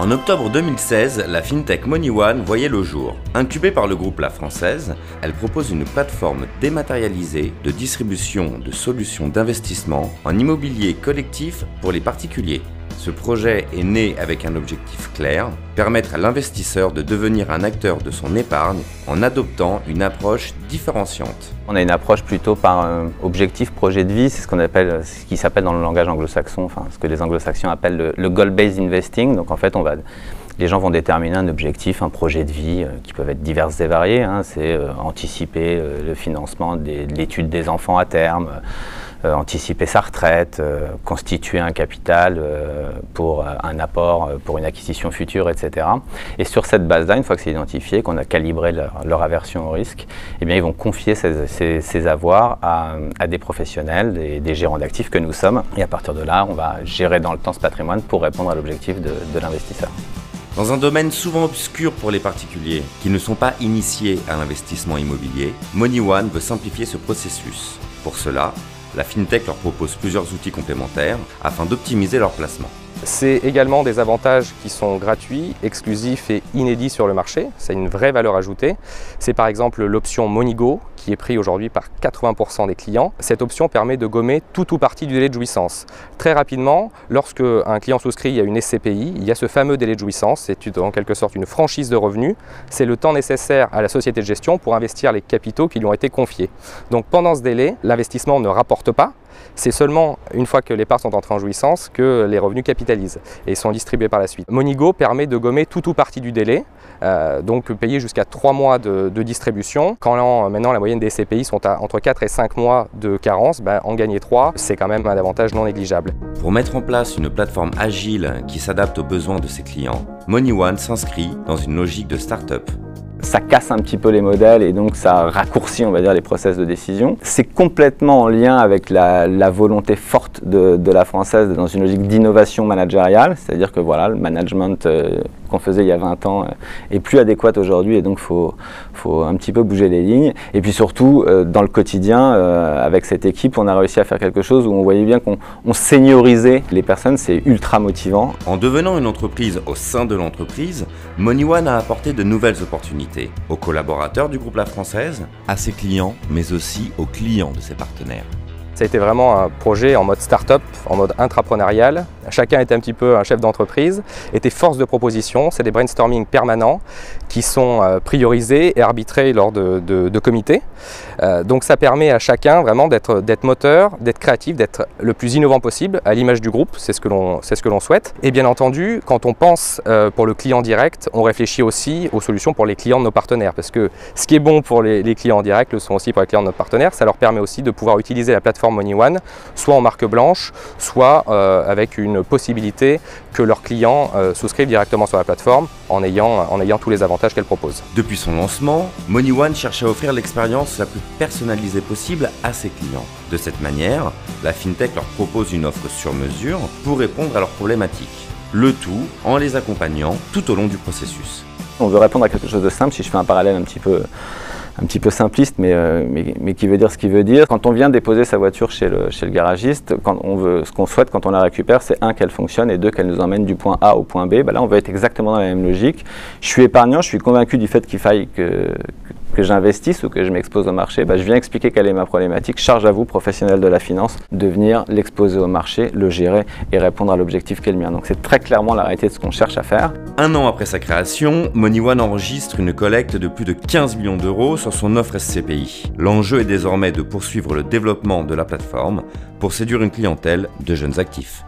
En octobre 2016, la fintech MoneyOne voyait le jour. Incubée par le groupe La Française, elle propose une plateforme dématérialisée de distribution de solutions d'investissement en immobilier collectif pour les particuliers. Ce projet est né avec un objectif clair, permettre à l'investisseur de devenir un acteur de son épargne en adoptant une approche différenciante. On a une approche plutôt par objectif, projet de vie, c'est ce qui s'appelle dans le langage anglo-saxon, enfin ce que les anglo-saxons appellent le goal-based investing. Donc en fait, les gens vont déterminer un objectif, un projet de vie qui peuvent être divers et variés. C'est anticiper le financement de l'étude des enfants à terme, anticiper sa retraite, constituer un capital pour un apport, pour une acquisition future, etc. Et sur cette base-là, une fois que c'est identifié, qu'on a calibré leur aversion au risque, eh bien, ils vont confier ces avoirs à des professionnels, des gérants d'actifs que nous sommes. Et à partir de là, on va gérer dans le temps ce patrimoine pour répondre à l'objectif de l'investisseur. Dans un domaine souvent obscur pour les particuliers qui ne sont pas initiés à l'investissement immobilier, MoneyOne veut simplifier ce processus. Pour cela, la fintech leur propose plusieurs outils complémentaires afin d'optimiser leur placement. C'est également des avantages qui sont gratuits, exclusifs et inédits sur le marché. C'est une vraie valeur ajoutée. C'est par exemple l'option MoneyGo qui est prise aujourd'hui par 80% des clients. Cette option permet de gommer tout ou partie du délai de jouissance. Très rapidement, lorsque un client souscrit à une SCPI, il y a ce fameux délai de jouissance. C'est en quelque sorte une franchise de revenus. C'est le temps nécessaire à la société de gestion pour investir les capitaux qui lui ont été confiés. Donc pendant ce délai, l'investissement ne rapporte pas. C'est seulement une fois que les parts sont entrées en jouissance que les revenus capitalisent et sont distribués par la suite. MoneyGo permet de gommer tout ou partie du délai, donc payer jusqu'à 3 mois de distribution. Quand maintenant la moyenne des SCPI sont à entre 4 et 5 mois de carence, en gagner 3, c'est quand même un avantage non négligeable. Pour mettre en place une plateforme agile qui s'adapte aux besoins de ses clients, MoneyOne s'inscrit dans une logique de start-up. Ça casse un petit peu les modèles et donc ça raccourcit, on va dire, les process de décision. C'est complètement en lien avec la volonté forte de la Française dans une logique d'innovation managériale, c'est-à-dire que voilà, le management qu'on faisait il y a 20 ans est plus adéquat aujourd'hui et donc faut un petit peu bouger les lignes. Et puis surtout, dans le quotidien, avec cette équipe, on a réussi à faire quelque chose où on voyait bien qu'on seniorisait les personnes, c'est ultra motivant. En devenant une entreprise au sein de l'entreprise, MoneyOne a apporté de nouvelles opportunités aux collaborateurs du groupe La Française, à ses clients, mais aussi aux clients de ses partenaires. Ça a été vraiment un projet en mode start-up, en mode intrapreneurial. Chacun était un petit peu un chef d'entreprise, était force de proposition. C'est des brainstorming permanents qui sont priorisés et arbitrés lors de comités. Donc ça permet à chacun vraiment d'être moteur, d'être créatif, d'être le plus innovant possible à l'image du groupe, c'est ce que l'on souhaite. Et bien entendu, quand on pense pour le client direct, on réfléchit aussi aux solutions pour les clients de nos partenaires. Parce que ce qui est bon pour les clients directs le sont aussi pour les clients de nos partenaires. Ça leur permet aussi de pouvoir utiliser la plateforme MoneyOne, soit en marque blanche, soit avec une possibilité que leurs clients souscrivent directement sur la plateforme en ayant tous les avantages qu'elle propose. Depuis son lancement, MoneyOne cherche à offrir l'expérience la plus personnalisée possible à ses clients. De cette manière, la fintech leur propose une offre sur mesure pour répondre à leurs problématiques. Le tout en les accompagnant tout au long du processus. On veut répondre à quelque chose de simple, si je fais un parallèle un petit peu simpliste, mais qui veut dire ce qu'il veut dire. Quand on vient déposer sa voiture chez le garagiste, ce qu'on souhaite quand on la récupère, c'est qu'elle fonctionne et qu'elle nous emmène du point A au point B. Là, on veut être exactement dans la même logique. Je suis épargnant, je suis convaincu du fait qu'il faille que j'investisse ou que je m'expose au marché. Je viens expliquer quelle est ma problématique. Charge à vous, professionnels de la finance, de venir l'exposer au marché, le gérer et répondre à l'objectif qui est le mien. Donc c'est très clairement la réalité de ce qu'on cherche à faire. Un an après sa création, MoneyOne enregistre une collecte de plus de 15 millions d'euros sur son offre SCPI. L'enjeu est désormais de poursuivre le développement de la plateforme pour séduire une clientèle de jeunes actifs.